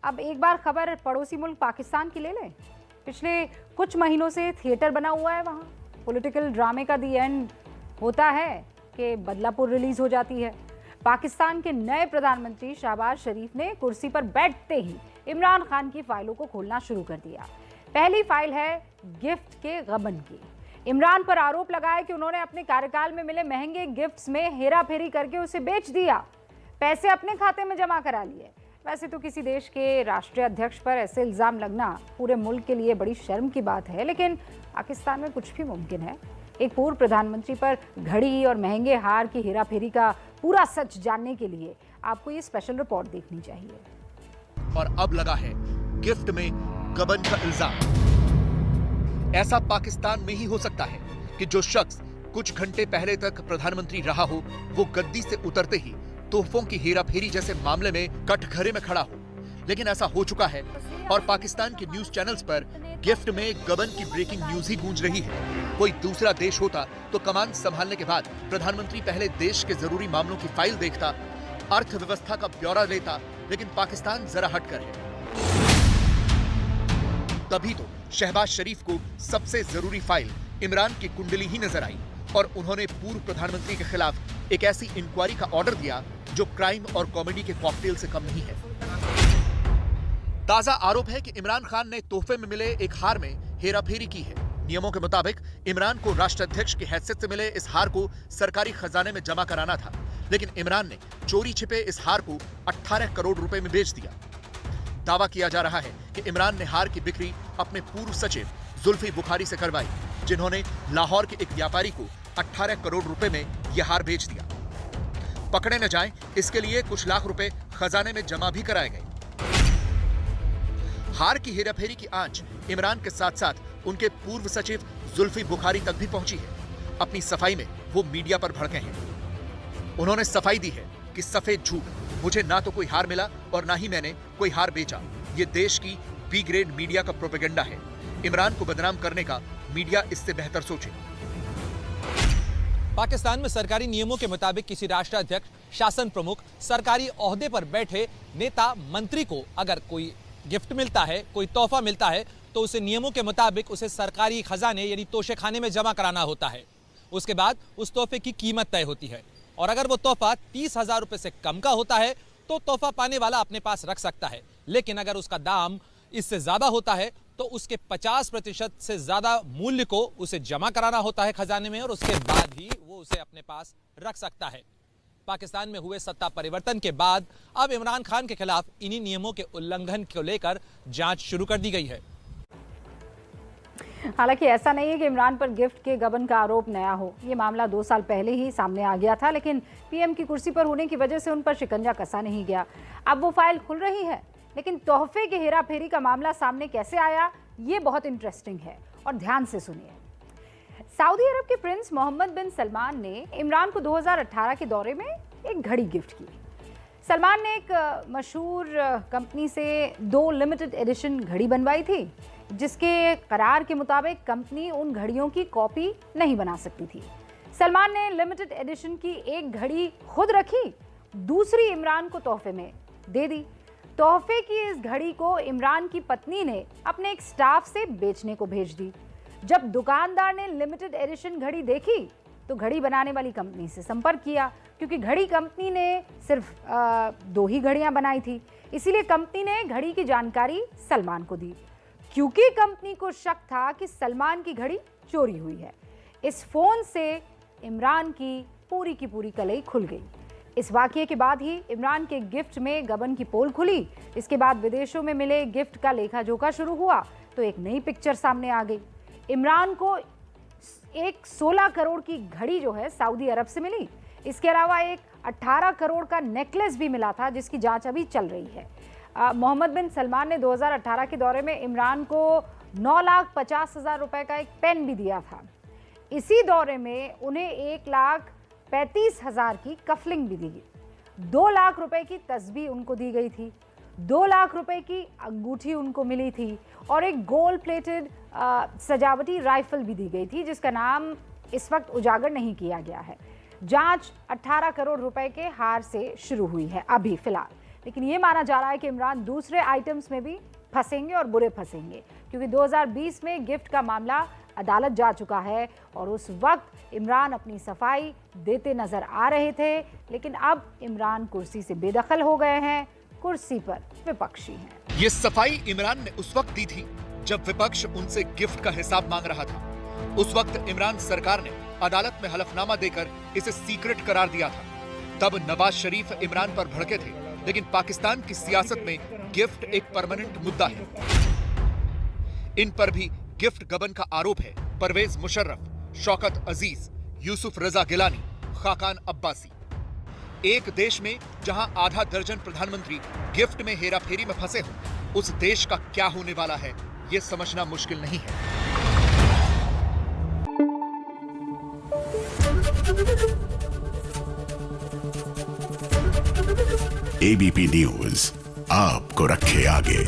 अब एक बार खबर पड़ोसी मुल्क पाकिस्तान की ले लें। पिछले कुछ महीनों से थिएटर बना हुआ है वहाँ। पॉलिटिकल ड्रामे का दी एंड होता है कि बदलापुर रिलीज हो जाती है। पाकिस्तान के नए प्रधानमंत्री शहबाज शरीफ ने कुर्सी पर बैठते ही इमरान खान की फाइलों को खोलना शुरू कर दिया। पहली फाइल है गिफ्ट के गबन की। इमरान पर आरोप लगाया कि उन्होंने अपने कार्यकाल में मिले महंगे गिफ्ट्स में हेराफेरी करके उसे बेच दिया, पैसे अपने खाते में जमा करा लिए। वैसे तो किसी देश के राष्ट्रीय अध्यक्ष पर ऐसे इल्जाम लगना पूरे मुल्क के लिए बड़ी शर्म की बात है, लेकिन पाकिस्तान में कुछ भी मुमकिन है। एक पूर्व प्रधानमंत्री पर घड़ी और महंगे हार की हेराफेरी का पूरा सच जानने के लिए आपको ये स्पेशल रिपोर्ट देखनी चाहिए। और अब लगा है गिफ्ट में गबन का इल्जाम। ऐसा पाकिस्तान में ही हो सकता है कि जो शख्स कुछ घंटे पहले तक प्रधानमंत्री रहा हो, वो गद्दी से उतरते ही तोहफों की हेराफेरी जैसे मामले में कटघरे में खड़ा हो। लेकिन ऐसा हो चुका है और पाकिस्तान के न्यूज चैनल्स पर गिफ्ट में गबन की ब्रेकिंग न्यूज ही गूंज रही है। कोई दूसरा देश होता तो कमान संभालने के बाद प्रधानमंत्री पहले देश के जरूरी मामलों की फाइल देखता, अर्थव्यवस्था का ब्यौरा लेता, लेकिन पाकिस्तान जरा हटकर है। तभी तो शहबाज शरीफ को सबसे जरूरी फाइल इमरान की कुंडली ही नजर आई और उन्होंने पूर्व प्रधानमंत्री के खिलाफ एक ऐसी इंक्वायरी का ऑर्डर दिया जो क्राइम और कॉमेडी के कॉकटेल से कम नहीं है। ताजा आरोप है कि इमरान खान ने तोहफे में मिले एक हार में हेराफेरी की है। नियमों के मुताबिक इमरान को राष्ट्राध्यक्ष की हैसियत से मिले इस हार को सरकारी खजाने में जमा कराना था, लेकिन इमरान ने चोरी छिपे इस हार को 18 करोड़ रुपए में बेच दिया। दावा किया जा रहा है कि इमरान ने हार की बिक्री अपने पूर्व सचिव जुल्फी बुखारी से करवाई, जिन्होंने लाहौर के एक व्यापारी को 18 करोड़ रुपए में यह हार बेच दिया। पकड़े न जाएं, इसके लिए कुछ लाख रुपए खजाने में जमा भी कराए गए। हार की हेराफेरी की आंच इमरान के साथ साथ उनके पूर्व सचिव जुल्फी बुखारी तक भी पहुंची है। अपनी सफाई में वो मीडिया पर भड़के हैं। उन्होंने सफाई दी है कि सफेद झूठ, मुझे ना तो कोई हार मिला और ना ही मैंने कोई हार बेचा। ये देश की बी ग्रेड मीडिया का प्रोपेगेंडा है। इमरान को बदनाम करने का मीडिया इससे बेहतर सोचे। पाकिस्तान में सरकारी नियमों के मुताबिक किसी राष्ट्राध्यक्ष, शासन प्रमुख, सरकारी ओहदे पर बैठे नेता, मंत्री को अगर कोई गिफ्ट मिलता है, कोई तोहफा मिलता है, तो उसे नियमों के मुताबिक उसे सरकारी खजाने यानी तोशेखाने में जमा कराना होता है। उसके बाद उस तोहफे की कीमत तय होती है और अगर वो तोहफा 30,000 रुपए से कम का होता है तो तोहफा पाने वाला अपने पास रख सकता है, लेकिन अगर उसका दाम इससे ज्यादा होता है तो उसके 50% से ज्यादा मूल्य को उसे जमा कराना होता है खजाने में और उसके बाद ही वो उसे अपने पास रख सकता है। पाकिस्तान में हुए सत्ता परिवर्तन के बाद अब इमरान खान के खिलाफ इन्हीं नियमों के उल्लंघन को लेकर जांच शुरू कर दी गई है। हालांकि ऐसा नहीं है कि इमरान पर गिफ्ट के गबन का आरोप नया हो। ये मामला 2 साल पहले ही सामने आ गया था, लेकिन पीएम की कुर्सी पर होने की वजह से उन पर शिकंजा कसा नहीं गया। अब वो फाइल खुल रही है, लेकिन तोहफे के हेराफेरी का मामला सामने कैसे आया, ये बहुत इंटरेस्टिंग है और ध्यान से सुनिए। सऊदी अरब के प्रिंस मोहम्मद बिन सलमान ने इमरान को 2018 के दौरे में एक घड़ी गिफ्ट की। सलमान ने एक मशहूर कंपनी से 2 लिमिटेड एडिशन घड़ी बनवाई थी, जिसके करार के मुताबिक कंपनी उन घड़ियों की कॉपी नहीं बना सकती थी। सलमान ने लिमिटेड एडिशन की एक घड़ी खुद रखी, दूसरी इमरान को तोहफे में दे दी। तोहफे की इस घड़ी को इमरान की पत्नी ने अपने एक स्टाफ से बेचने को भेज दी। जब दुकानदार ने लिमिटेड एडिशन घड़ी देखी तो घड़ी बनाने वाली कंपनी से संपर्क किया, क्योंकि घड़ी कंपनी ने सिर्फ 2 ही घड़ियां बनाई थी। इसीलिए कंपनी ने घड़ी की जानकारी सलमान को दी, क्योंकि कंपनी को शक था कि सलमान की घड़ी चोरी हुई है। इस फोन से इमरान की पूरी कलई खुल गई। इस वाकये के बाद ही इमरान के गिफ्ट में गबन की पोल खुली। इसके बाद विदेशों में मिले गिफ्ट का लेखा जोखा शुरू हुआ तो एक नई पिक्चर सामने आ गई। इमरान को एक 16 करोड़ की घड़ी जो है सऊदी अरब से मिली। इसके अलावा एक 18 करोड़ का नेकलेस भी मिला था, जिसकी जांच अभी चल रही है। मोहम्मद बिन सलमान ने 2018 के दौरे में इमरान को 9,50,000 रुपए का एक पेन भी दिया था। इसी दौरे में उन्हें 1,35,000 की कफलिंग भी दी गई। 2 लाख रुपए की तस्बीह उनको दी गई थी, 2 लाख रुपए की अंगूठी उनको मिली थी और एक गोल्ड प्लेटेड सजावटी राइफल भी दी गई थी, जिसका नाम इस वक्त उजागर नहीं किया गया है। जांच 18 करोड़ रुपए के हार से शुरू हुई है अभी फिलहाल, लेकिन ये माना जा रहा है कि इमरान दूसरे आइटम्स में भी फंसेंगे और बुरे फंसेंगे, क्योंकि 2020 में गिफ्ट का मामला अदालत जा चुका है और उस वक्त इमरान अपनी सफाई देते नजर आ रहे थे। लेकिन अब इमरान कुर्सी से बेदखल हो गए हैं, कुर्सी पर विपक्षी हैं। ये सफाई इमरान ने उस वक्त दी थी जब विपक्ष उनसे गिफ्ट का हिसाब मांग रहा था। उस वक्त इमरान सरकार ने अदालत में हलफनामा देकर इसे सीक्रेट करार दिया था। तब नवाज शरीफ इमरान पर भड़के थे, लेकिन पाकिस्तान की सियासत में गिफ्ट एक परमानेंट मुद्दा है। इन पर भी गिफ्ट गबन का आरोप है परवेज मुशर्रफ, शौकत अजीज, यूसुफ रजा गिलानी, खाकान अब्बासी। एक देश में जहां आधा दर्जन प्रधानमंत्री गिफ्ट में हेराफेरी में फंसे हो, उस देश का क्या होने वाला है यह समझना मुश्किल नहीं है। एबीपी न्यूज आपको रखे आगे।